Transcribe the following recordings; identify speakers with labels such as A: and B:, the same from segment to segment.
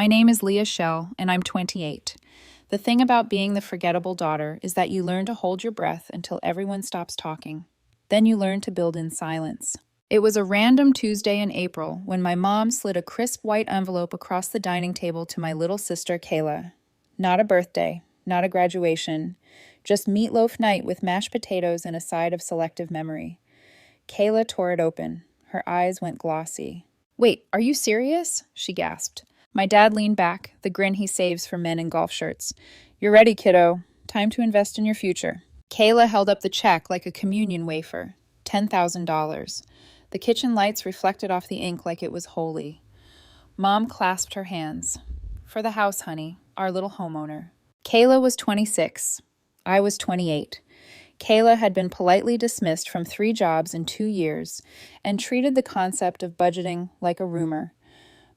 A: My name is Leah Schell, and I'm 28. The thing about being the forgettable daughter is that you learn to hold your breath until everyone stops talking. Then you learn to build in silence. It was a random Tuesday in April when my mom slid a crisp white envelope across the dining table to my little sister, Kayla. Not a birthday, not a graduation, just meatloaf night with mashed potatoes and a side of selective memory. Kayla tore it open. Her eyes went glossy. "Wait, are you serious?" she gasped. My dad leaned back, the grin he saves for men in golf shirts. "You're ready, kiddo. Time to invest in your future." Kayla held up the check like a communion wafer. $10,000. The kitchen lights reflected off the ink like it was holy. Mom clasped her hands. "For the house, honey, our little homeowner." Kayla was 26. I was 28. Kayla had been politely dismissed from 3 jobs in 2 years and treated the concept of budgeting like a rumor.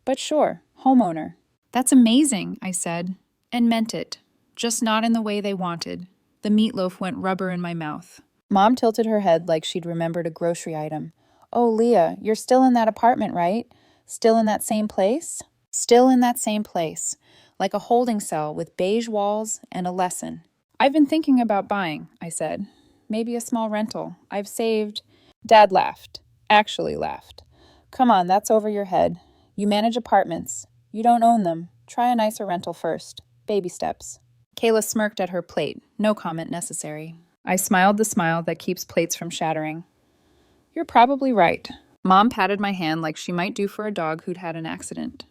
A: But sure, homeowner. "That's amazing," I said, and meant it, just not in the way they wanted. The meatloaf went rubber in my mouth. Mom tilted her head like she'd remembered a grocery item. "Oh, Leah, you're still in that apartment, right? Still in that same place?" "Still in that same place, like a holding cell with beige walls and a lesson." "I've been thinking about buying," I said. "Maybe a small rental. I've saved—" Dad laughed. Actually laughed. "Come on, that's over your head. You manage apartments. You don't own them. Try a nicer rental first. Baby steps." Kayla smirked at her plate. No comment necessary. I smiled the smile that keeps plates from shattering. "You're probably right." Mom patted my hand like she might do for a dog who'd had an accident.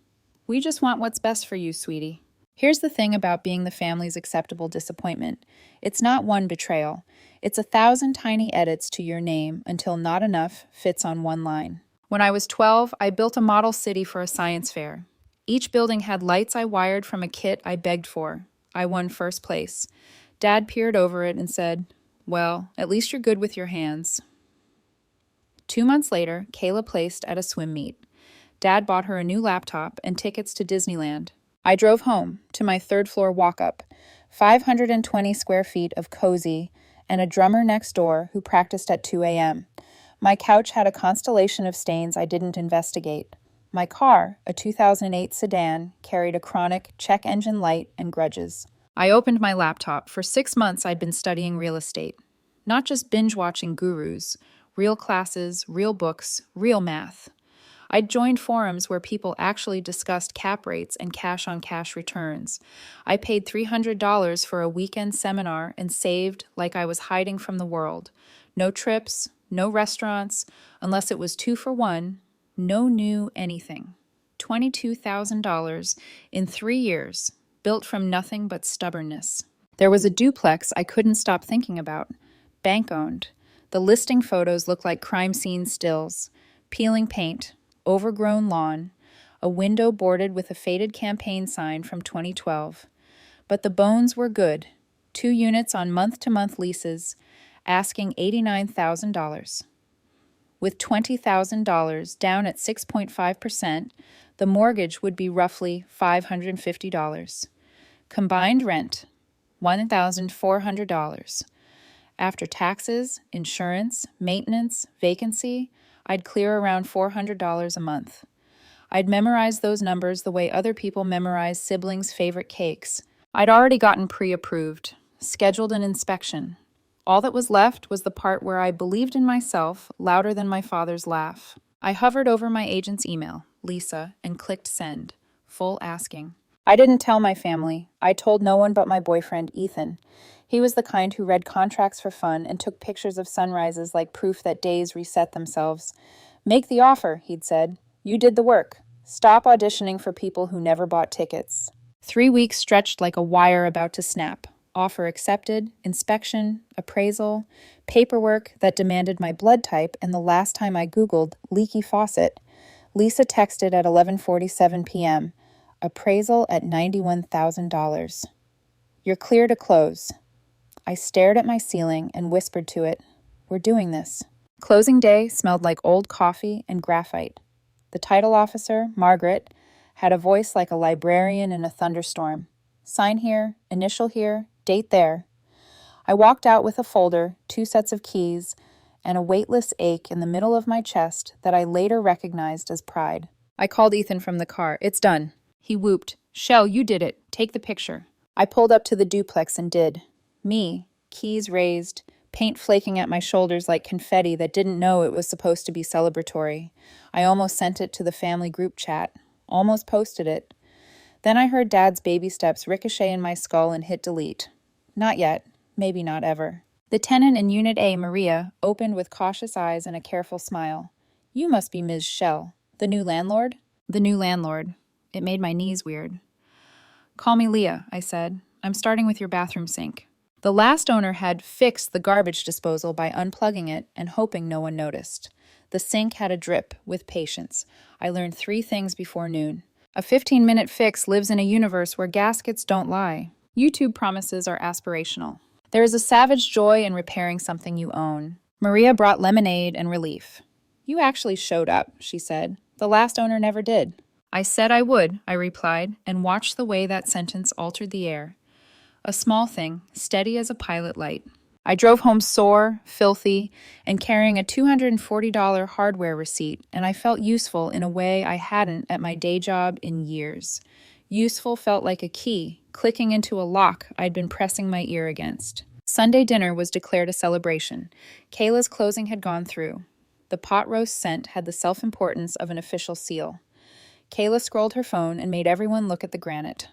A: "We just want what's best for you, sweetie." Here's the thing about being the family's acceptable disappointment. It's not one betrayal. It's 1,000 tiny edits to your name until not enough fits on one line. When I was 12, I built a model city for a science fair. Each building had lights I wired from a kit I begged for. I won first place. Dad peered over it and said, "Well, at least you're good with your hands." 2 months later, Kayla placed at a swim meet. Dad bought her a new laptop and tickets to Disneyland. I drove home to my third-floor walk-up, 520 square feet of cozy, and a drummer next door who practiced at 2 a.m. My couch had a constellation of stains I didn't investigate. My car, a 2008 sedan, carried a chronic check engine light and grudges. I opened my laptop. For 6 months, I'd been studying real estate. Not just binge-watching gurus, real classes, real books, real math. I'd joined forums where people actually discussed cap rates and cash-on-cash returns. I paid $300 for a weekend seminar and saved like I was hiding from the world. No trips, no restaurants, unless it was 2 for 1, no new anything. $22,000 in 3 years, built from nothing but stubbornness. There was a duplex I couldn't stop thinking about. Bank-owned. The listing photos looked like crime scene stills. Peeling paint, overgrown lawn, a window boarded with a faded campaign sign from 2012. But the bones were good. 2 units on month-to-month leases, asking $89,000. With $20,000 down at 6.5%, the mortgage would be roughly $550. Combined rent, $1,400. After taxes, insurance, maintenance, vacancy, I'd clear around $400 a month. I'd memorize those numbers the way other people memorize siblings' favorite cakes. I'd already gotten pre-approved, scheduled an inspection. All that was left was the part where I believed in myself louder than my father's laugh. I hovered over my agent's email, Lisa, and clicked send, full asking. I didn't tell my family. I told no one but my boyfriend, Ethan. He was the kind who read contracts for fun and took pictures of sunrises like proof that days reset themselves. "Make the offer," he'd said. "You did the work. Stop auditioning for people who never bought tickets." 3 weeks stretched like a wire about to snap. Offer accepted, inspection, appraisal, paperwork that demanded my blood type, and the last time I Googled leaky faucet. Lisa texted at 11:47 p.m. Appraisal at $91,000. "You're clear to close." I stared at my ceiling and whispered to it, "We're doing this." Closing day smelled like old coffee and graphite. The title officer, Margaret, had a voice like a librarian in a thunderstorm. "Sign here, initial here, date there." I walked out with a folder, 2 sets of keys, and a weightless ache in the middle of my chest that I later recognized as pride. I called Ethan from the car. "It's done." He whooped, Shell, you did it. Take the picture. I pulled up to the duplex and did. Me, keys raised, paint flaking at my shoulders like confetti that didn't know it was supposed to be celebratory. I almost sent it to the family group chat. Almost posted it. Then I heard Dad's baby steps ricochet in my skull and hit delete. Not yet. Maybe not ever. The tenant in Unit A, Maria, opened with cautious eyes and a careful smile. You must be Ms. Shell. The new landlord? The new landlord. It made my knees weird. Call me Leah, I said. I'm starting with your bathroom sink. The last owner had fixed the garbage disposal by unplugging it and hoping no one noticed. The sink had a drip, with patience. I learned 3 things before noon. A 15-minute fix lives in a universe where gaskets don't lie. YouTube promises are aspirational. There is a savage joy in repairing something you own. Maria brought lemonade and relief. You actually showed up, she said. The last owner never did. I said I would, I replied, and watched the way that sentence altered the air. A small thing, steady as a pilot light. I drove home sore, filthy, and carrying a $240 hardware receipt, and I felt useful in a way I hadn't at my day job in years. Useful felt like a key, clicking into a lock I'd been pressing my ear against. Sunday dinner was declared a celebration. Kayla's closing had gone through. The pot roast scent had the self-importance of an official seal. Kayla scrolled her phone and made everyone look at the granite.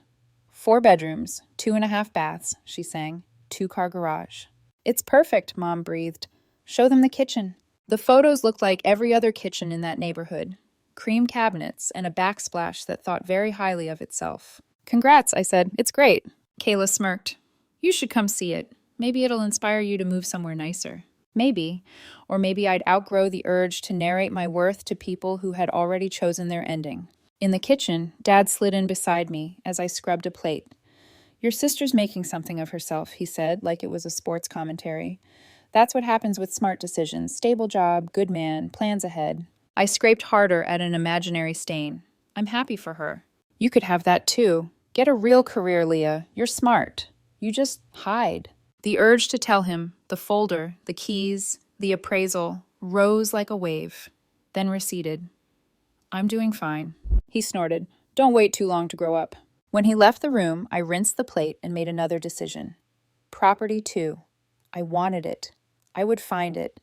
A: 4 bedrooms, 2.5 baths, she sang. 2-car garage. It's perfect, Mom breathed. Show them the kitchen. The photos looked like every other kitchen in that neighborhood. Cream cabinets and a backsplash that thought very highly of itself. Congrats, I said. It's great. Kayla smirked. You should come see it. Maybe it'll inspire you to move somewhere nicer. Maybe. Or maybe I'd outgrow the urge to narrate my worth to people who had already chosen their ending. In the kitchen, Dad slid in beside me as I scrubbed a plate. Your sister's making something of herself, he said, like it was a sports commentary. That's what happens with smart decisions. Stable job, good man, plans ahead. I scraped harder at an imaginary stain. I'm happy for her. You could have that too. Get a real career, Leah. You're smart. You just hide. The urge to tell him, the folder, the keys, the appraisal, rose like a wave, then receded. I'm doing fine. He snorted. Don't wait too long to grow up. When he left the room, I rinsed the plate and made another decision. Property too. I wanted it. I would find it.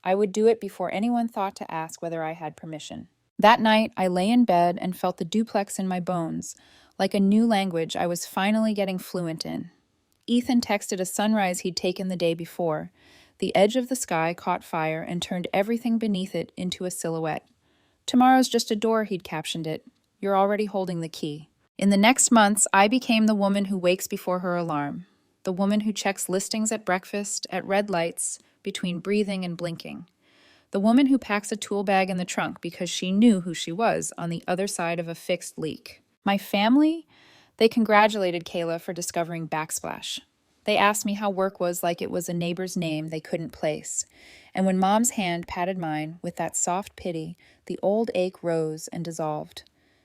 A: I would do it before anyone thought to ask whether I had permission. That night, I lay in bed and felt the duplex in my bones, like a new language I was finally getting fluent in. Ethan texted a sunrise he'd taken the day before. The edge of the sky caught fire and turned everything beneath it into a silhouette. Tomorrow's just a door, he'd captioned it. You're already holding the key. In the next months, I became the woman who wakes before her alarm, the woman who checks listings at breakfast, at red lights, between breathing and blinking, the woman who packs a tool bag in the trunk because she knew who she was on the other side of a fixed leak. My family? They congratulated Kayla for discovering backsplash. They asked me how work was like it was a neighbor's name they couldn't place. And when Mom's hand patted mine with that soft pity, the old ache rose and dissolved.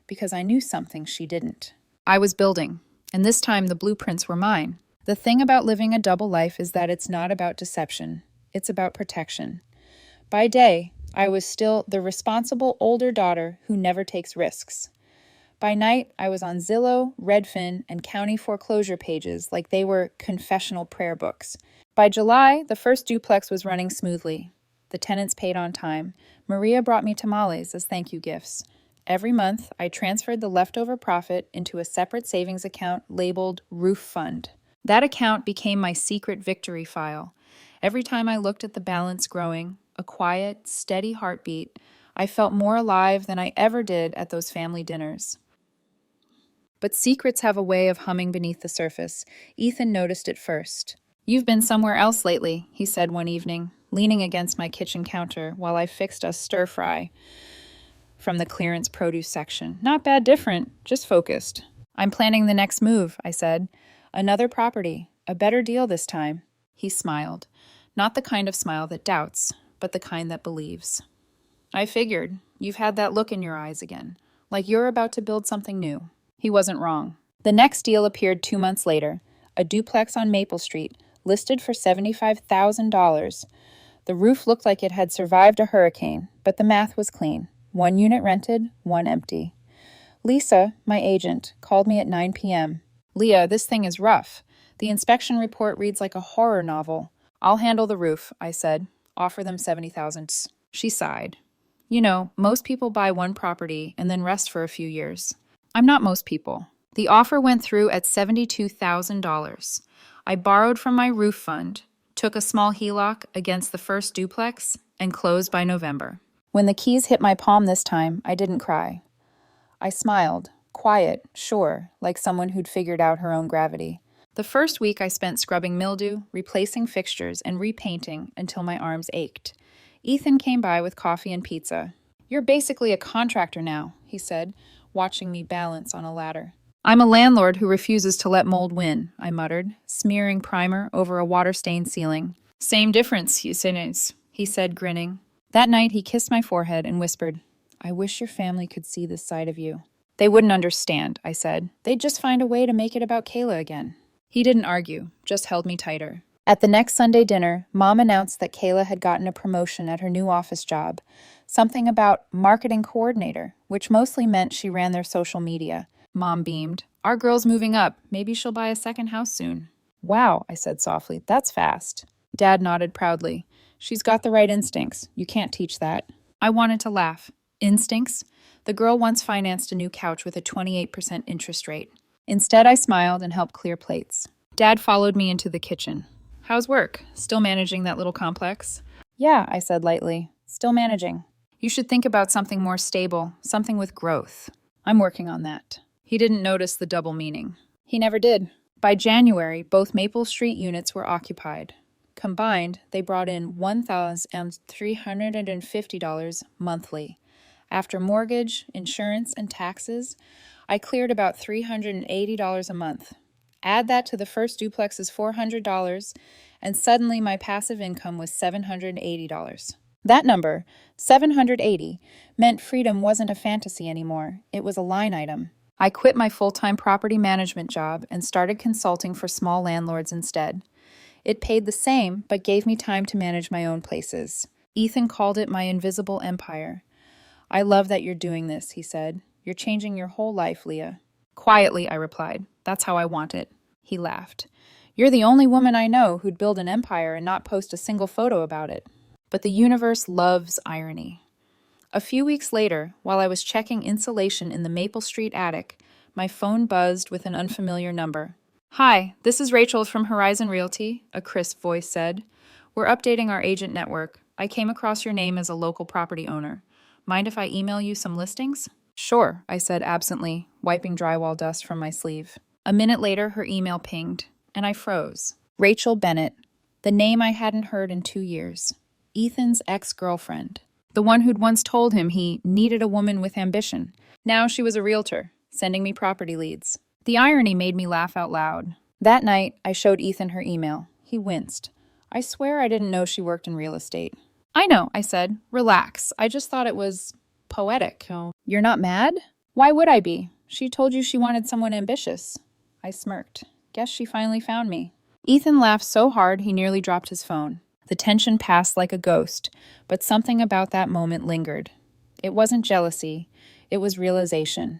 A: Because I knew something she didn't. I was building, and this time the blueprints were mine. The thing about living a double life is that it's not about deception. It's about protection. By day, I was still the responsible older daughter who never takes risks. By night, I was on Zillow, Redfin, and county foreclosure pages like they were confessional prayer books. By July, the first duplex was running smoothly. The tenants paid on time. Maria brought me tamales as thank you gifts. Every month, I transferred the leftover profit into a separate savings account labeled Roof Fund. That account became my secret victory file. Every time I looked at the balance growing, a quiet, steady heartbeat, I felt more alive than I ever did at those family dinners. But secrets have a way of humming beneath the surface. Ethan noticed it first. You've been somewhere else lately, he said one evening, leaning against my kitchen counter while I fixed a stir-fry from the clearance produce section. Not bad different, just focused. I'm planning the next move, I said. Another property, a better deal this time. He smiled. Not the kind of smile that doubts, but the kind that believes. I figured. You've had that look in your eyes again, like you're about to build something new. He wasn't wrong. The next deal appeared 2 months later, a duplex on Maple Street, listed for $75,000. The roof looked like it had survived a hurricane, but the math was clean. 1 unit rented, 1 empty. Lisa, my agent, called me at 9 p.m. Leah, this thing is rough. The inspection report reads like a horror novel. I'll handle the roof, I said. Offer them 70,000. She sighed. You know, most people buy one property and then rest for a few years. I'm not most people. The offer went through at $72,000. I borrowed from my roof fund, took a small HELOC against the first duplex, and closed by November. When the keys hit my palm this time, I didn't cry. I smiled, quiet, sure, like someone who'd figured out her own gravity. The first week I spent scrubbing mildew, replacing fixtures, and repainting until my arms ached. Ethan came by with coffee and pizza. You're basically a contractor now, he said, watching me balance on a ladder. I'm a landlord who refuses to let mold win, I muttered, smearing primer over a water-stained ceiling. Same difference, he said, grinning. That night he kissed my forehead and whispered, I wish your family could see this side of you. They wouldn't understand, I said. They'd just find a way to make it about Kayla again. He didn't argue, just held me tighter. At the next Sunday dinner, Mom announced that Kayla had gotten a promotion at her new office job. Something about marketing coordinator, which mostly meant she ran their social media. Mom beamed. Our girl's moving up. Maybe she'll buy a second house soon. Wow, I said softly. That's fast. Dad nodded proudly. She's got the right instincts. You can't teach that. I wanted to laugh. Instincts? The girl once financed a new couch with a 28% interest rate. Instead, I smiled and helped clear plates. Dad followed me into the kitchen. How's work? Still managing that little complex? Yeah, I said lightly. Still managing. You should think about something more stable, something with growth. I'm working on that. He didn't notice the double meaning. He never did. By January, both Maple Street units were occupied. Combined, they brought in $1,350 monthly. After mortgage, insurance, and taxes, I cleared about $380 a month. Add that to the first duplex's $400, and suddenly my passive income was $780. That number, 780, meant freedom wasn't a fantasy anymore. It was a line item. I quit my full-time property management job and started consulting for small landlords instead. It paid the same, but gave me time to manage my own places. Ethan called it my invisible empire. I love that you're doing this, he said. You're changing your whole life, Leah. Quietly, I replied. That's how I want it. He laughed. You're the only woman I know who'd build an empire and not post a single photo about it. But the universe loves irony. A few weeks later, while I was checking insulation in the Maple Street attic, my phone buzzed with an unfamiliar number. Hi, this is Rachel from Horizon Realty, a crisp voice said. We're updating our agent network. I came across your name as a local property owner. Mind if I email you some listings? Sure, I said absently, wiping drywall dust from my sleeve. A minute later, her email pinged, and I froze. Rachel Bennett, the name I hadn't heard in 2 years. Ethan's ex-girlfriend. The one who'd once told him he needed a woman with ambition. Now she was a realtor, sending me property leads. The irony made me laugh out loud. That night, I showed Ethan her email. He winced. I swear I didn't know she worked in real estate. I know, I said. Relax. I just thought it was poetic. You're not mad? Why would I be? She told you she wanted someone ambitious. I smirked. Guess she finally found me. Ethan laughed so hard he nearly dropped his phone. The tension passed like a ghost, but something about that moment lingered. It wasn't jealousy. It was realization.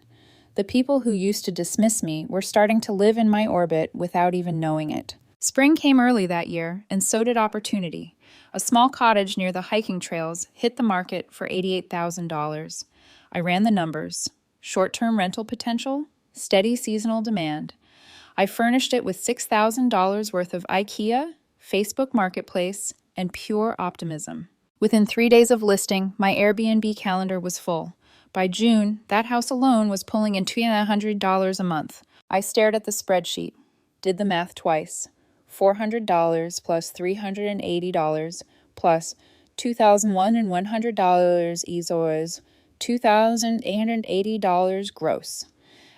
A: The people who used to dismiss me were starting to live in my orbit without even knowing it. Spring came early that year, and so did opportunity. A small cottage near the hiking trails hit the market for $88,000. I ran the numbers. Short-term rental potential, steady seasonal demand. I furnished it with $6,000 worth of IKEA, Facebook Marketplace, and pure optimism. Within 3 days of listing, my Airbnb calendar was full. By June, that house alone was pulling in $200 a month. I stared at the spreadsheet, did the math twice. $400 plus $380 plus $2,100 equals $2,880 gross.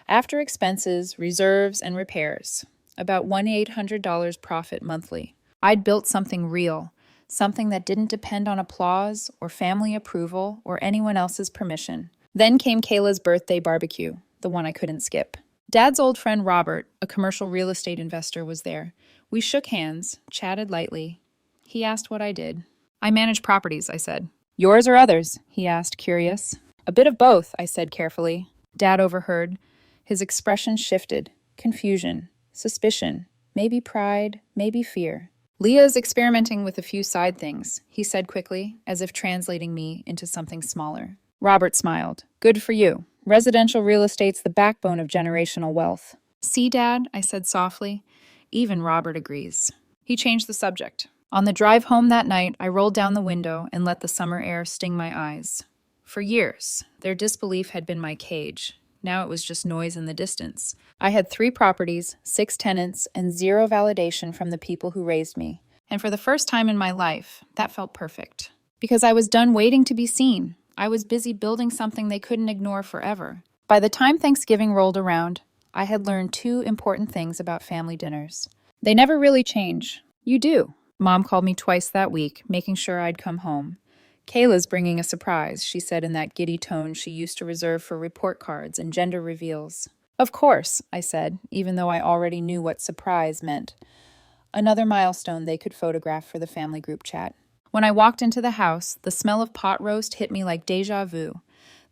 A: After expenses, reserves, and repairs, about $1,800 profit monthly. I'd built something real, something that didn't depend on applause or family approval or anyone else's permission. Then came Kayla's birthday barbecue, the one I couldn't skip. Dad's old friend Robert, a commercial real estate investor, was there. We shook hands, chatted lightly. He asked what I did. I manage properties, I said. Yours or others? He asked, curious. A bit of both, I said carefully. Dad overheard. His expression shifted. Confusion, suspicion, maybe pride, maybe fear. Leah's experimenting with a few side things, he said quickly, as if translating me into something smaller. Robert smiled. Good for you. Residential real estate's the backbone of generational wealth. See, Dad, I said softly. Even Robert agrees. He changed the subject. On the drive home that night, I rolled down the window and let the summer air sting my eyes. For years, their disbelief had been my cage. Now it was just noise in the distance. I had 3 properties, 6 tenants, and 0 validation from the people who raised me. And for the first time in my life, that felt perfect. Because I was done waiting to be seen. I was busy building something they couldn't ignore forever. By the time Thanksgiving rolled around, I had learned 2 important things about family dinners. They never really change. You do. Mom called me twice that week, making sure I'd come home. Kayla's bringing a surprise, she said in that giddy tone she used to reserve for report cards and gender reveals. Of course, I said, even though I already knew what surprise meant. Another milestone they could photograph for the family group chat. When I walked into the house, the smell of pot roast hit me like déjà vu.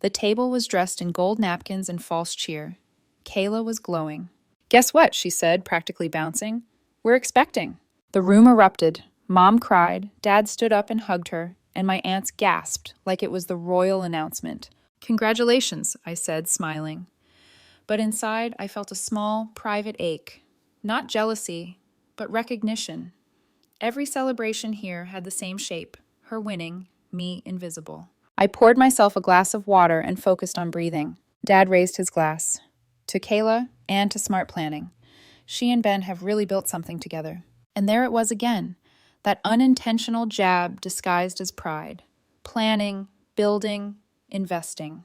A: The table was dressed in gold napkins and false cheer. Kayla was glowing. Guess what, she said, practically bouncing. We're expecting. The room erupted. Mom cried, Dad stood up and hugged her, and my aunts gasped like it was the royal announcement. Congratulations, I said, smiling. But inside, I felt a small, private ache. Not jealousy, but recognition. Every celebration here had the same shape, her winning, me invisible. I poured myself a glass of water and focused on breathing. Dad raised his glass. To Kayla and to smart planning. She and Ben have really built something together. And there it was again, that unintentional jab disguised as pride. Planning, building, investing.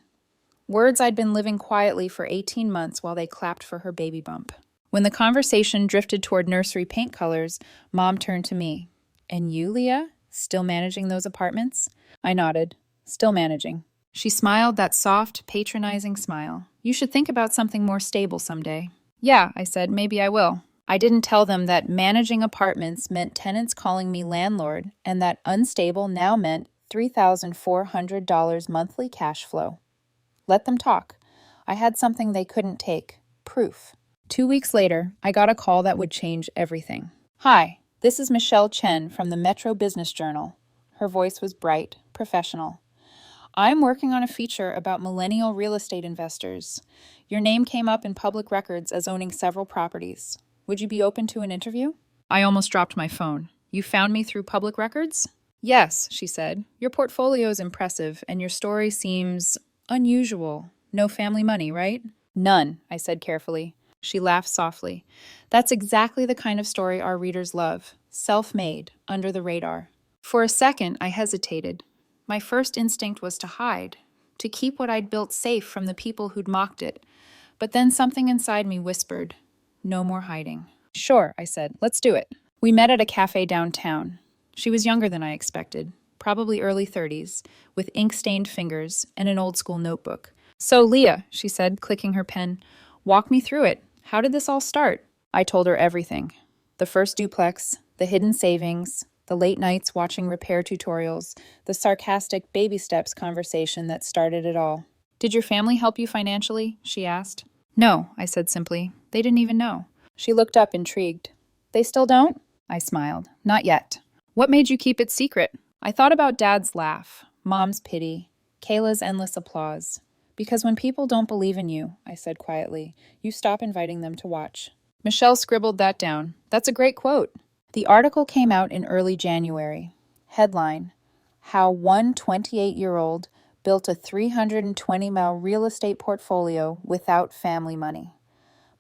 A: Words I'd been living quietly for 18 months while they clapped for her baby bump. When the conversation drifted toward nursery paint colors, Mom turned to me. And you, Leah? Still managing those apartments? I nodded. Still managing. She smiled that soft, patronizing smile. You should think about something more stable someday. Yeah, I said, maybe I will. I didn't tell them that managing apartments meant tenants calling me landlord and that unstable now meant $3,400 monthly cash flow. Let them talk. I had something they couldn't take. Proof. 2 weeks later, I got a call that would change everything. Hi, this is Michelle Chen from the Metro Business Journal. Her voice was bright, professional. I'm working on a feature about millennial real estate investors. Your name came up in public records as owning several properties. Would you be open to an interview? I almost dropped my phone. You found me through public records? Yes, she said. Your portfolio is impressive, and your story seems unusual. No family money, right? None, I said carefully. She laughed softly. That's exactly the kind of story our readers love. Self-made, under the radar. For a second, I hesitated. My first instinct was to hide, to keep what I'd built safe from the people who'd mocked it. But then something inside me whispered, no more hiding. Sure, I said, let's do it. We met at a cafe downtown. She was younger than I expected, probably early 30s, with ink-stained fingers and an old-school notebook. So, Leah, she said, clicking her pen, walk me through it. How did this all start? I told her everything. The first duplex, the hidden savings, the late nights watching repair tutorials, the sarcastic baby steps conversation that started it all. Did your family help you financially? She asked. No, I said simply. They didn't even know. She looked up, intrigued. They still don't? I smiled. Not yet. What made you keep it secret? I thought about Dad's laugh, Mom's pity, Kayla's endless applause. Because when people don't believe in you, I said quietly, you stop inviting them to watch. Michelle scribbled that down. That's a great quote. The article came out in early January. Headline, How one 28-year-old built a 320-mile real estate portfolio without family money.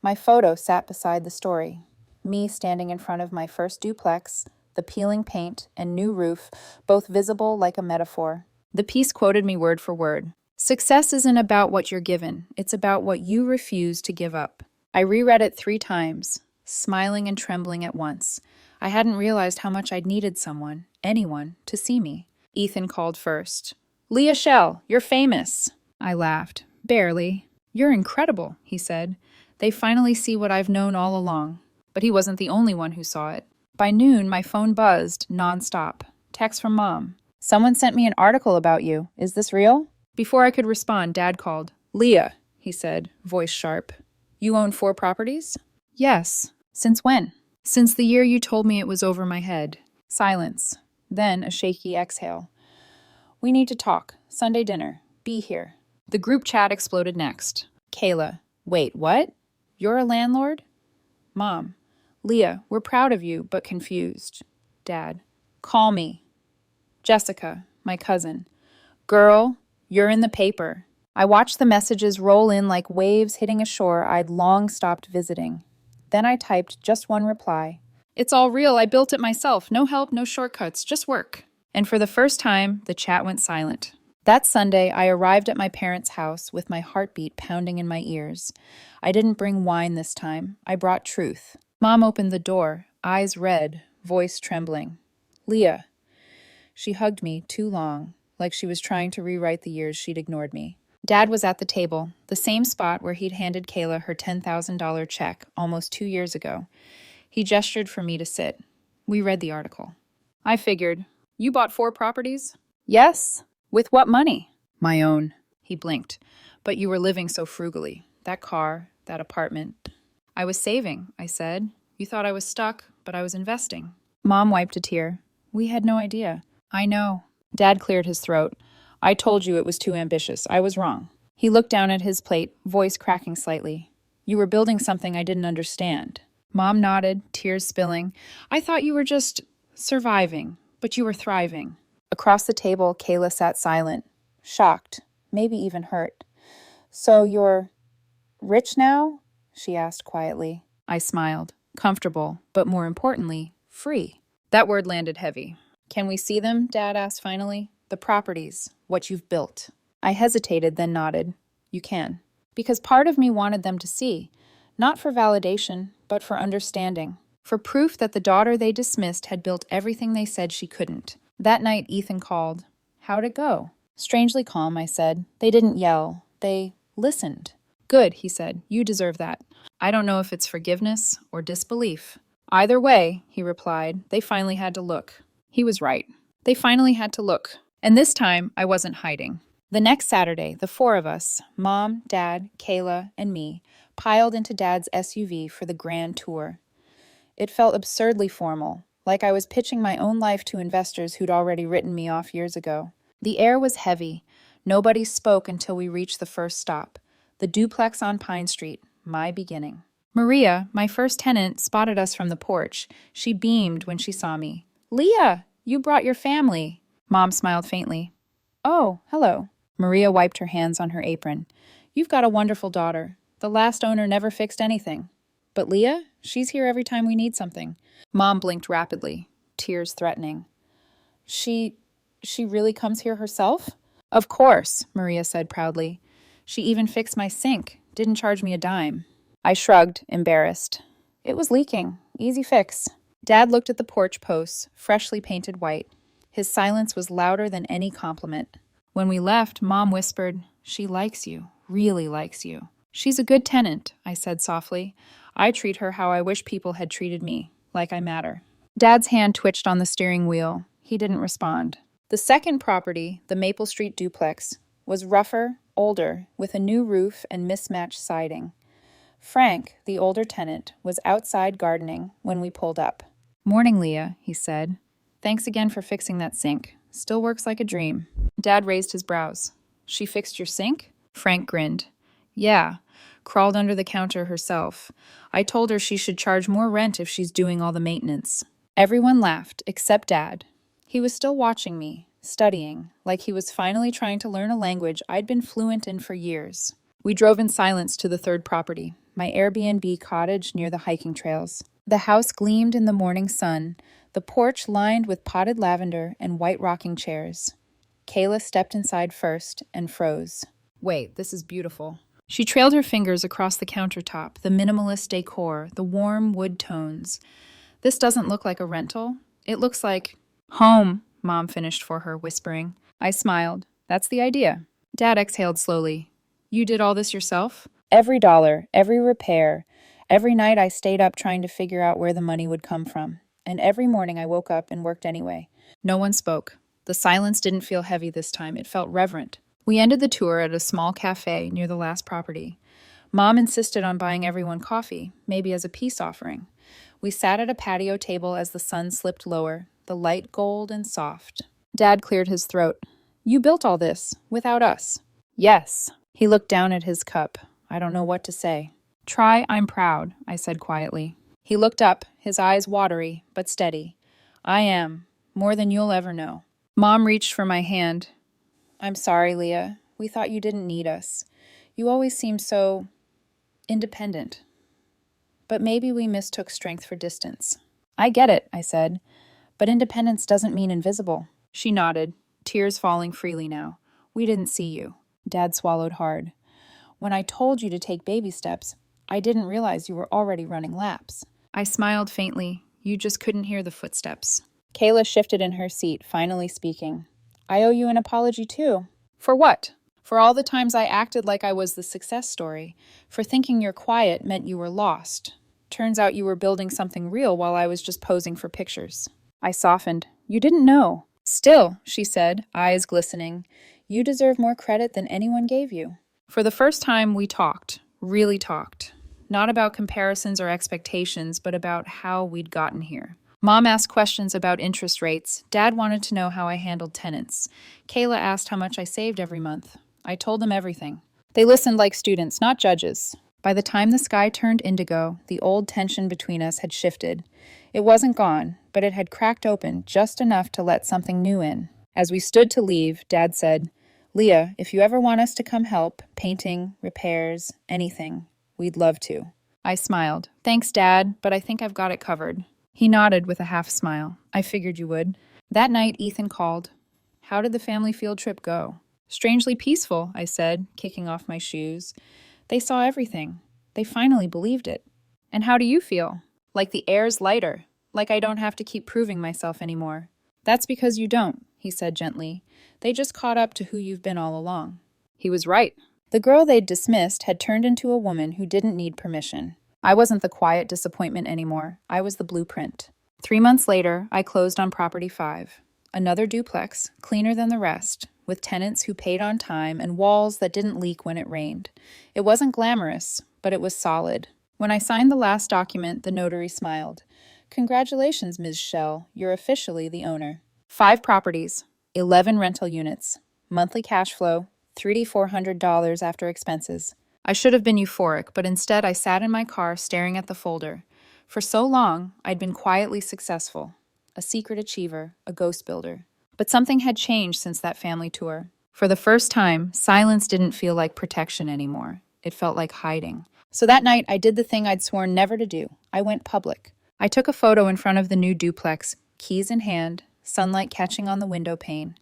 A: My photo sat beside the story. Me standing in front of my first duplex, the peeling paint and new roof, both visible like a metaphor. The piece quoted me word for word. Success isn't about what you're given. It's about what you refuse to give up. I reread it 3 times, smiling and trembling at once. I hadn't realized how much I'd needed someone, anyone, to see me. Ethan called first. Leah Shell, you're famous. I laughed. Barely. You're incredible, he said. They finally see what I've known all along. But he wasn't the only one who saw it. By noon, my phone buzzed, nonstop. Text from Mom. Someone sent me an article about you. Is this real? Before I could respond, Dad called. Leah, he he said, voice sharp. You own 4 properties? Yes. Since when? Since the year you told me it was over my head. Silence. Then a shaky exhale. We need to talk. Sunday dinner. Be here. The group chat exploded next. Kayla. Wait, what? You're a landlord? Mom. Leah, we're proud of you, but confused. Dad. Call me. Jessica, my cousin. Girl, you're in the paper. I watched the messages roll in like waves hitting a shore I'd long stopped visiting. Then I typed just one reply. It's all real. I built it myself. No help, no shortcuts, just work. And for the first time, the chat went silent. That Sunday, I arrived at my parents' house with my heartbeat pounding in my ears. I didn't bring wine this time. I brought truth. Mom opened the door, eyes red, voice trembling. Leah. She hugged me too long, like she was trying to rewrite the years she'd ignored me. Dad was at the table, the same spot where he'd handed Kayla her $10,000 check almost 2 years ago. He gestured for me to sit. We read the article. I figured, you bought 4 properties? Yes. With what money? My own. He blinked. But you were living so frugally. That car, that apartment. I was saving, I said. You thought I was stuck, but I was investing. Mom wiped a tear. We had no idea. I know. Dad cleared his throat. I told you it was too ambitious. I was wrong. He looked down at his plate, voice cracking slightly. You were building something I didn't understand. Mom nodded, tears spilling. I thought you were just surviving, but you were thriving. Across the table, Kayla sat silent, shocked, maybe even hurt. So you're rich now? She asked quietly. I smiled, comfortable, but more importantly, free. That word landed heavy. Can we see them? Dad asked finally. The properties, what you've built. I hesitated, then nodded. You can. Because part of me wanted them to see, not for validation, but for understanding. For proof that the daughter they dismissed had built everything they said she couldn't. That night, Ethan called. How'd it go? Strangely calm, I said. They didn't yell. They listened. Good, he said. You deserve that. I don't know if it's forgiveness or disbelief. Either way, he replied, they finally had to look. He was right. They finally had to look. And this time, I wasn't hiding. The next Saturday, the 4 of us, Mom, Dad, Kayla, and me, piled into Dad's SUV for the grand tour. It felt absurdly formal, like I was pitching my own life to investors who'd already written me off years ago. The air was heavy. Nobody spoke until we reached the first stop, the duplex on Pine Street, my beginning. Maria, my first tenant, spotted us from the porch. She beamed when she saw me. Leah, you brought your family. Mom smiled faintly. Oh, hello. Maria wiped her hands on her apron. You've got a wonderful daughter. The last owner never fixed anything. But Leah, she's here every time we need something. Mom blinked rapidly, tears threatening. She really comes here herself? Of course, Maria said proudly. She even fixed my sink, didn't charge me a dime. I shrugged, embarrassed. It was leaking. Easy fix. Dad looked at the porch posts, freshly painted white. His silence was louder than any compliment. When we left, Mom whispered, She likes you, really likes you. She's a good tenant, I said softly. I treat her how I wish people had treated me, like I matter. Dad's hand twitched on the steering wheel. He didn't respond. The second property, the Maple Street duplex, was rougher, older, with a new roof and mismatched siding. Frank, the older tenant, was outside gardening when we pulled up. Morning, Leah, he said. Thanks again for fixing that sink. Still works like a dream. Dad raised his brows. She fixed your sink? Frank grinned. Yeah, crawled under the counter herself. I told her she should charge more rent if she's doing all the maintenance. Everyone laughed, except Dad. He was still watching me, studying, like he was finally trying to learn a language I'd been fluent in for years. We drove in silence to the third property, my Airbnb cottage near the hiking trails. The house gleamed in the morning sun, the porch lined with potted lavender and white rocking chairs. Kayla stepped inside first and froze. Wait, this is beautiful. She trailed her fingers across the countertop, the minimalist decor, the warm wood tones. This doesn't look like a rental. It looks like home, Mom finished for her, whispering. I smiled. That's the idea. Dad exhaled slowly. You did all this yourself? Every dollar, every repair. Every night I stayed up trying to figure out where the money would come from. And every morning I woke up and worked anyway. No one spoke. The silence didn't feel heavy this time. It felt reverent, We ended the tour at a small cafe near the last property. Mom insisted on buying everyone coffee, maybe as a peace offering. We sat at a patio table as the sun slipped lower, the light gold and soft. Dad cleared his throat. You built all this, without us. Yes. He looked down at his cup. I don't know what to say. Try, I'm proud, I said quietly. He looked up, his eyes watery, but steady. I am, more than you'll ever know. Mom reached for my hand. I'm sorry, Leah. We thought you didn't need us. You always seemed so independent. But maybe we mistook strength for distance. I get it, I said. But independence doesn't mean invisible. She nodded, tears falling freely now. We didn't see you. Dad swallowed hard. When I told you to take baby steps, I didn't realize you were already running laps. I smiled faintly. You just couldn't hear the footsteps. Kayla shifted in her seat, finally speaking. I owe you an apology too. For what? For all the times I acted like I was the success story. For thinking your quiet meant you were lost. Turns out you were building something real while I was just posing for pictures. I softened. You didn't know. Still, she said, eyes glistening, you deserve more credit than anyone gave you. For the first time, we talked, really talked. Not about comparisons or expectations, but about how we'd gotten here. Mom asked questions about interest rates. Dad wanted to know how I handled tenants. Kayla asked how much I saved every month. I told them everything. They listened like students, not judges. By the time the sky turned indigo, the old tension between us had shifted. It wasn't gone, but it had cracked open just enough to let something new in. As we stood to leave, Dad said, Leah, if you ever want us to come help, painting, repairs, anything, we'd love to. I smiled. Thanks, Dad, but I think I've got it covered. He nodded with a half smile. I figured you would. That night, Ethan called. How did the family field trip go? Strangely peaceful, I said, kicking off my shoes. They saw everything. They finally believed it. And how do you feel? Like the air's lighter. Like I don't have to keep proving myself anymore. That's because you don't, he said gently. They just caught up to who you've been all along. He was right. The girl they'd dismissed had turned into a woman who didn't need permission. I wasn't the quiet disappointment anymore. I was the blueprint. 3 months later, I closed on Property 5. Another duplex, cleaner than the rest, with tenants who paid on time and walls that didn't leak when it rained. It wasn't glamorous, but it was solid. When I signed the last document, the notary smiled. Congratulations, Ms. Shell. You're officially the owner. 5 properties, 11 rental units, monthly cash flow, $3,400 after expenses. I should have been euphoric, but instead I sat in my car staring at the folder. For so long, I'd been quietly successful. A secret achiever, a ghost builder. But something had changed since that family tour. For the first time, silence didn't feel like protection anymore. It felt like hiding. So that night, I did the thing I'd sworn never to do. I went public. I took a photo in front of the new duplex, keys in hand, sunlight catching on the window pane.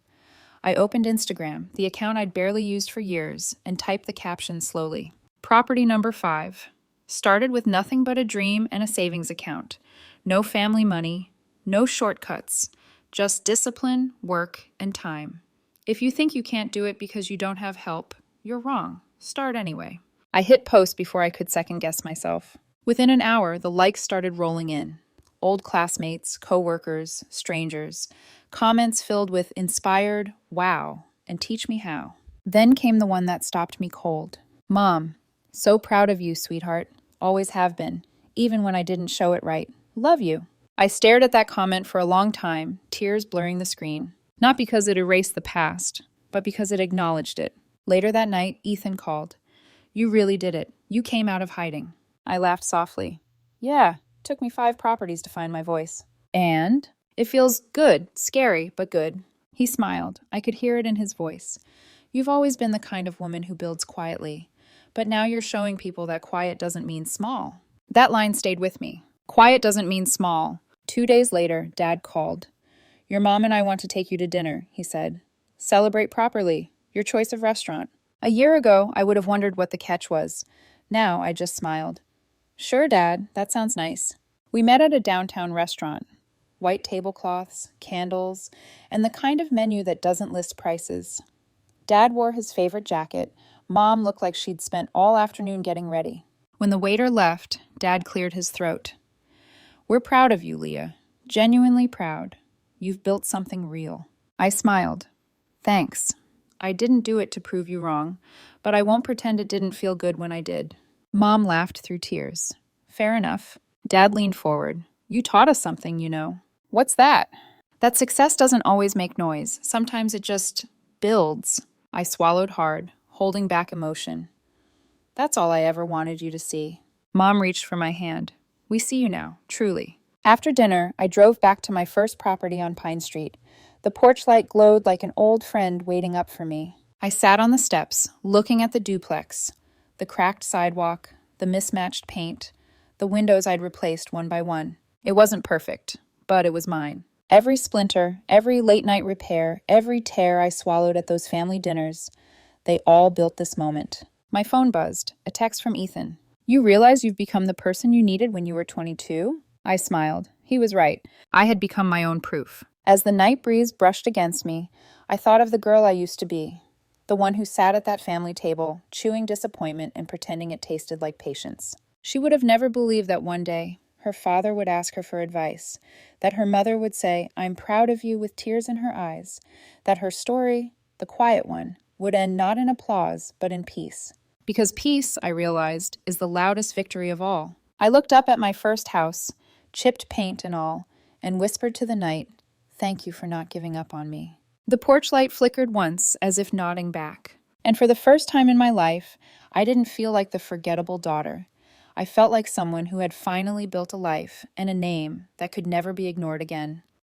A: I opened Instagram, the account I'd barely used for years, and typed the caption slowly. Property number 5. Started with nothing but a dream and a savings account. No family money, no shortcuts, just discipline, work, and time. If you think you can't do it because you don't have help, you're wrong. Start anyway. I hit post before I could second-guess myself. Within an hour, the likes started rolling in. Old classmates, co-workers, strangers. Comments filled with inspired, wow, and teach me how. Then came the one that stopped me cold. Mom, so proud of you, sweetheart. Always have been, even when I didn't show it right. Love you. I stared at that comment for a long time, tears blurring the screen. Not because it erased the past, but because it acknowledged it. Later that night, Ethan called. You really did it. You came out of hiding. I laughed softly. Yeah, took me 5 properties to find my voice. And? It feels good, scary, but good. He smiled. I could hear it in his voice. You've always been the kind of woman who builds quietly. But now you're showing people that quiet doesn't mean small. That line stayed with me. Quiet doesn't mean small. 2 days later, Dad called. Your mom and I want to take you to dinner, he said. Celebrate properly. Your choice of restaurant. A year ago, I would have wondered what the catch was. Now, I just smiled. Sure, Dad. That sounds nice. We met at a downtown restaurant. White tablecloths, candles, and the kind of menu that doesn't list prices. Dad wore his favorite jacket. Mom looked like she'd spent all afternoon getting ready. When the waiter left, Dad cleared his throat. We're proud of you, Leah. Genuinely proud. You've built something real. I smiled. Thanks. I didn't do it to prove you wrong, but I won't pretend it didn't feel good when I did." Mom laughed through tears. "Fair enough." Dad leaned forward. "You taught us something, you know." "What's that?" "That success doesn't always make noise. Sometimes it just builds." I swallowed hard, holding back emotion. "That's all I ever wanted you to see." Mom reached for my hand. "We see you now, truly." After dinner, I drove back to my first property on Pine Street. The porch light glowed like an old friend waiting up for me. I sat on the steps, looking at the duplex, the cracked sidewalk, the mismatched paint, the windows I'd replaced one by one. It wasn't perfect, but it was mine. Every splinter, every late-night repair, every tear I swallowed at those family dinners, they all built this moment. My phone buzzed, a text from Ethan. "You realize you've become the person you needed when you were 22? I smiled. He was right. I had become my own proof. As the night breeze brushed against me, I thought of the girl I used to be, the one who sat at that family table, chewing disappointment and pretending it tasted like patience. She would have never believed that one day her father would ask her for advice, that her mother would say, "I'm proud of you," with tears in her eyes, that her story, the quiet one, would end not in applause, but in peace. Because peace, I realized, is the loudest victory of all. I looked up at my first house, chipped paint and all, and whispered to the night, "Thank you for not giving up on me." The porch light flickered once, as if nodding back. And for the first time in my life, I didn't feel like the forgettable daughter. I felt like someone who had finally built a life and a name that could never be ignored again.